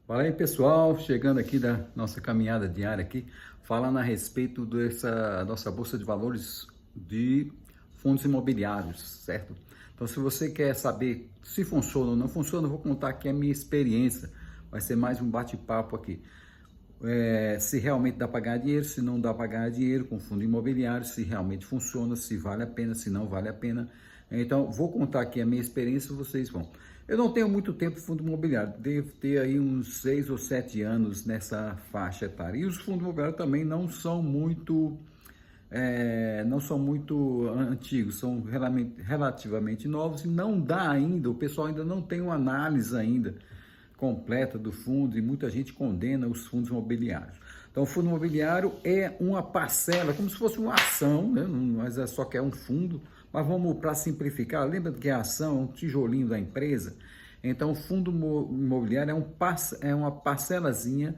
Fala aí, pessoal, chegando aqui da nossa caminhada diária aqui, falando a respeito dessa nossa bolsa de valores de fundos imobiliários, certo? Então, se você quer saber se funciona ou não funciona, eu vou contar aqui a minha experiência. Vai ser mais um bate-papo aqui. Se realmente dá para ganhar dinheiro, se não dá para ganhar dinheiro com fundo imobiliário, se realmente funciona, se vale a pena, se não vale a pena. Então, vou contar aqui a minha experiência, vocês vão. Eu não tenho muito tempo de fundo imobiliário, devo ter aí uns 6 ou 7 anos nessa faixa etária. E os fundos imobiliários também não são muito antigos, são relativamente novos e não dá ainda, o pessoal ainda não tem uma análise ainda completa do fundo e muita gente condena os fundos imobiliários. Então, o fundo imobiliário é uma parcela, como se fosse uma ação, né? Mas é só que é um fundo. Mas vamos para simplificar, lembra que a ação é um tijolinho da empresa? Então, o fundo imobiliário é uma parcelazinha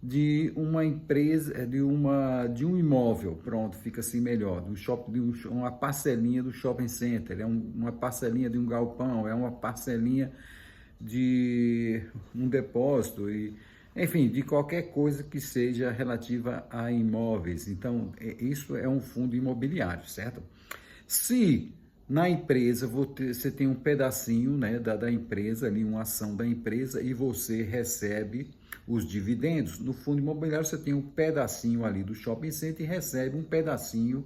de uma empresa, de um imóvel, pronto, fica assim melhor, uma parcelinha do shopping center, uma parcelinha de um galpão, é uma parcelinha de um depósito e, enfim, de qualquer coisa que seja relativa a imóveis. Então, isso é um fundo imobiliário, certo? Se na empresa você tem um pedacinho, né, da empresa, ali, uma ação da empresa, e você recebe os dividendos, no fundo imobiliário você tem um pedacinho ali do shopping center e recebe um pedacinho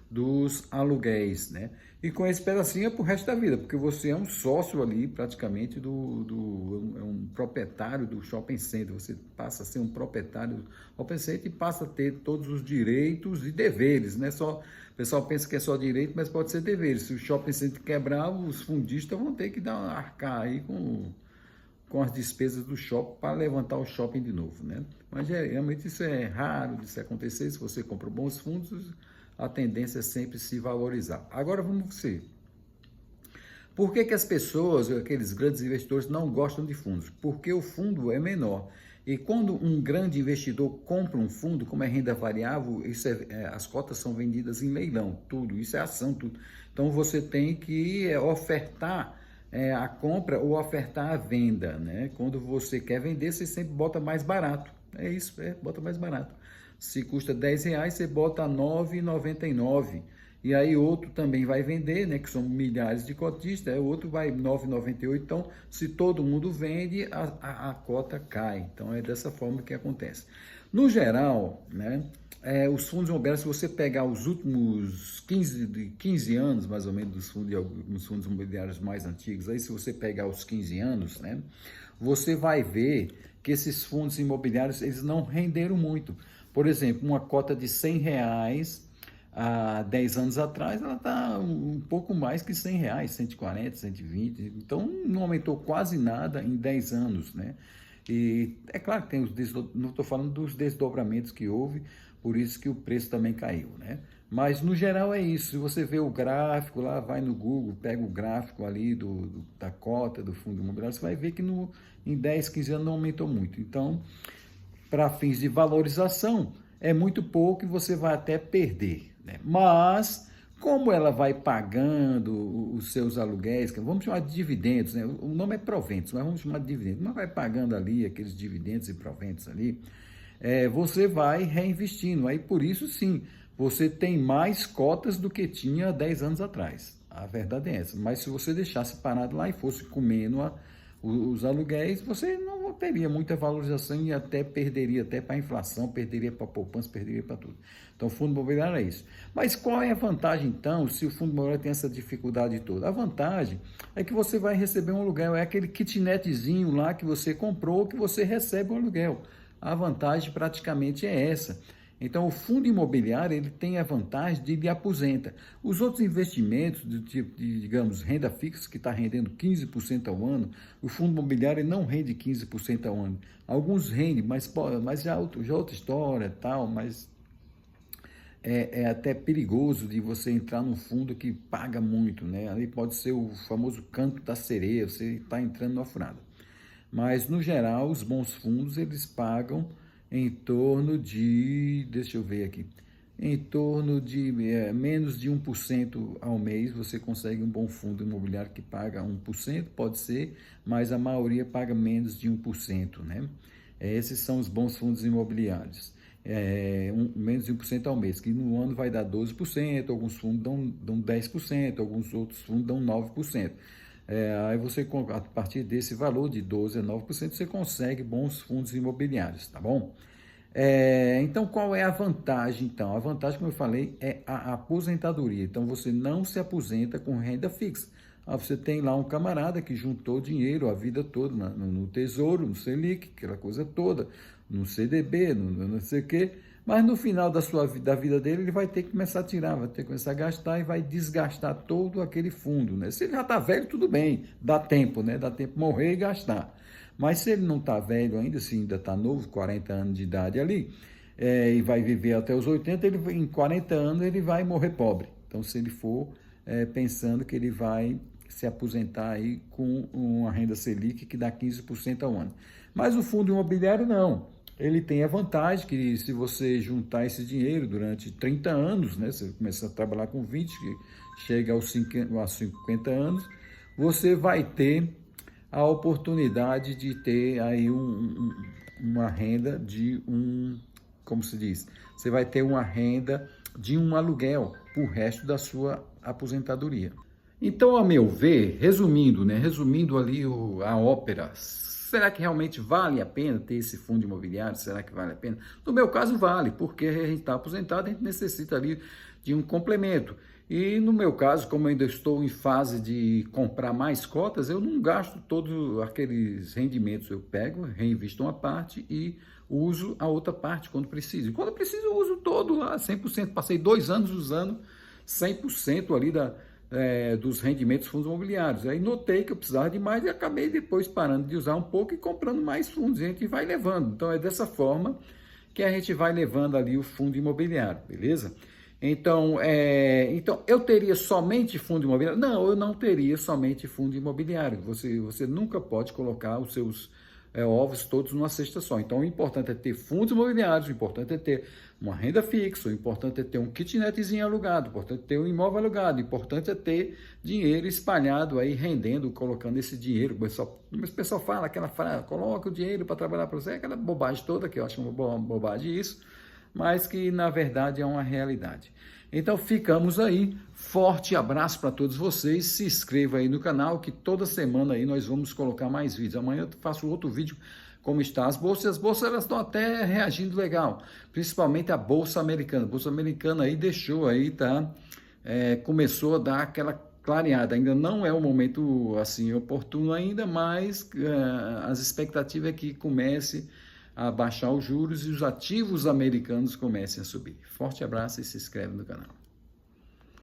dos aluguéis, né? E com esse pedacinho é pro resto da vida, porque você é um sócio ali, praticamente, é um proprietário do shopping center, você passa a ser um proprietário do shopping center e passa a ter todos os direitos e deveres, né? O pessoal pensa que é só direito, mas pode ser deveres. Se o shopping center quebrar, os fundistas vão ter que arcar aí com as despesas do shopping para levantar o shopping de novo, né? Mas realmente isso é raro de se acontecer. Se você compra bons fundos, a tendência é sempre se valorizar. Agora vamos ver. Por que as pessoas, aqueles grandes investidores, não gostam de fundos? Porque o fundo é menor. E quando um grande investidor compra um fundo, como é renda variável, as cotas são vendidas em leilão, tudo, isso é ação, tudo. Então você tem que ofertar a compra ou ofertar a venda, né? Quando você quer vender, você sempre bota mais barato. É isso, bota mais barato. Se custa R$10, você bota R$9,99. E aí outro também vai vender, né, que são milhares de cotistas, outro vai R$9,98. Então, se todo mundo vende, a cota cai. Então, é dessa forma que acontece. No geral, né, os fundos imobiliários, se você pegar os últimos 15 anos, mais ou menos, dos fundos imobiliários mais antigos, aí se você pegar os 15 anos, né, você vai ver que esses fundos imobiliários, eles não renderam muito. Por exemplo, uma cota de R$100 há 10 anos atrás, ela está um pouco mais que R$100, 140, 120. Então, não aumentou quase nada em 10 anos, né? E é claro que tem não estou falando dos desdobramentos que houve, por isso que o preço também caiu, né? Mas, no geral, é isso. Se você vê o gráfico lá, vai no Google, pega o gráfico ali da cota do fundo imobiliário, você vai ver que em 10, 15 anos não aumentou muito. Então, para fins de valorização, é muito pouco e você vai até perder, né? Mas, como ela vai pagando os seus aluguéis, vamos chamar de dividendos, né? O nome é proventos, mas vamos chamar de dividendos, mas vai pagando ali aqueles dividendos e proventos ali, você vai reinvestindo. Aí, por isso, sim, você tem mais cotas do que tinha 10 anos atrás. A verdade é essa. Mas se você deixasse parado lá e fosse comendo os aluguéis, você não teria muita valorização e até perderia até para a inflação, perderia para a poupança, perderia para tudo. Então, o fundo imobiliário é isso. Mas qual é a vantagem, então, se o fundo imobiliário tem essa dificuldade toda? A vantagem é que você vai receber um aluguel, é aquele kitnetzinho lá que você comprou, que você recebe um aluguel. A vantagem praticamente é essa. Então, o fundo imobiliário, ele tem a vantagem de lhe aposenta. Os outros investimentos, do tipo de, digamos, renda fixa, que está rendendo 15% ao ano, o fundo imobiliário não rende 15% ao ano. Alguns rendem, mas já é outra história, tal, mas é até perigoso de você entrar num fundo que paga muito, né? Ali pode ser o famoso canto da sereia, você está entrando na furada. Mas, no geral, os bons fundos, eles pagam em torno de, deixa eu ver aqui, em torno de menos de 1% ao mês, você consegue um bom fundo imobiliário que paga 1%, pode ser, mas a maioria paga menos de 1%, né? Esses são os bons fundos imobiliários. Menos de 1% ao mês, que no ano vai dar 12%, alguns fundos dão 10%, alguns outros fundos dão 9%. Aí você, a partir desse valor de 12% a 9%, você consegue bons fundos imobiliários, tá bom? Então, qual é a vantagem, então? A vantagem, como eu falei, é a aposentadoria. Então, você não se aposenta com renda fixa. Você tem lá um camarada que juntou dinheiro a vida toda no Tesouro, no Selic, aquela coisa toda, no CDB, no não sei o quê, mas no final da vida dele, ele vai ter que começar a tirar, vai ter que começar a gastar e vai desgastar todo aquele fundo, né? Se ele já está velho, tudo bem, dá tempo, né? Dá tempo de morrer e gastar. Mas se ele não está velho ainda, se ainda está novo, 40 anos de idade ali, e vai viver até os 80, em 40 anos ele vai morrer pobre. Então, se ele for pensando que ele vai se aposentar aí com uma renda Selic que dá 15% ao ano. Mas o fundo imobiliário não. Ele tem a vantagem que se você juntar esse dinheiro durante 30 anos, né, você começa a trabalhar com 20, chega aos 50 anos, você vai ter a oportunidade de ter aí uma renda de como se diz, você vai ter uma renda de um aluguel por resto da sua aposentadoria. Então, a meu ver, resumindo ali a ópera, será que realmente vale a pena ter esse fundo imobiliário? Será que vale a pena? No meu caso, vale, porque a gente está aposentado, a gente necessita ali de um complemento. E no meu caso, como eu ainda estou em fase de comprar mais cotas, eu não gasto todos aqueles rendimentos. Eu pego, reinvisto uma parte e uso a outra parte quando preciso. E quando preciso, eu uso todo lá, 100%. Passei 2 anos usando 100% ali dos rendimentos dos fundos imobiliários. Aí notei que eu precisava de mais e acabei depois parando de usar um pouco e comprando mais fundos. A gente vai levando. Então é dessa forma que a gente vai levando ali o fundo imobiliário, beleza? Então, eu teria somente fundo imobiliário? Não, eu não teria somente fundo imobiliário. Você nunca pode colocar os seus ovos todos numa cesta só. Então, o importante é ter fundos imobiliários, o importante é ter uma renda fixa, o importante é ter um kitnetzinho alugado, o importante é ter um imóvel alugado, o importante é ter dinheiro espalhado aí, rendendo, colocando esse dinheiro. O pessoal fala aquela frase, coloca o dinheiro para trabalhar para você, aquela bobagem toda, que eu acho uma bobagem isso, mas que na verdade é uma realidade. Então ficamos aí, forte abraço para todos vocês, se inscreva aí no canal que toda semana aí nós vamos colocar mais vídeos. Amanhã eu faço outro vídeo como está as bolsas, e as bolsas elas estão até reagindo legal, principalmente a Bolsa Americana. A Bolsa Americana aí deixou aí, começou a dar aquela clareada, ainda não é o momento assim oportuno ainda, mas as expectativas é que comece a baixar os juros e os ativos americanos comecem a subir. Forte abraço e se inscreve no canal.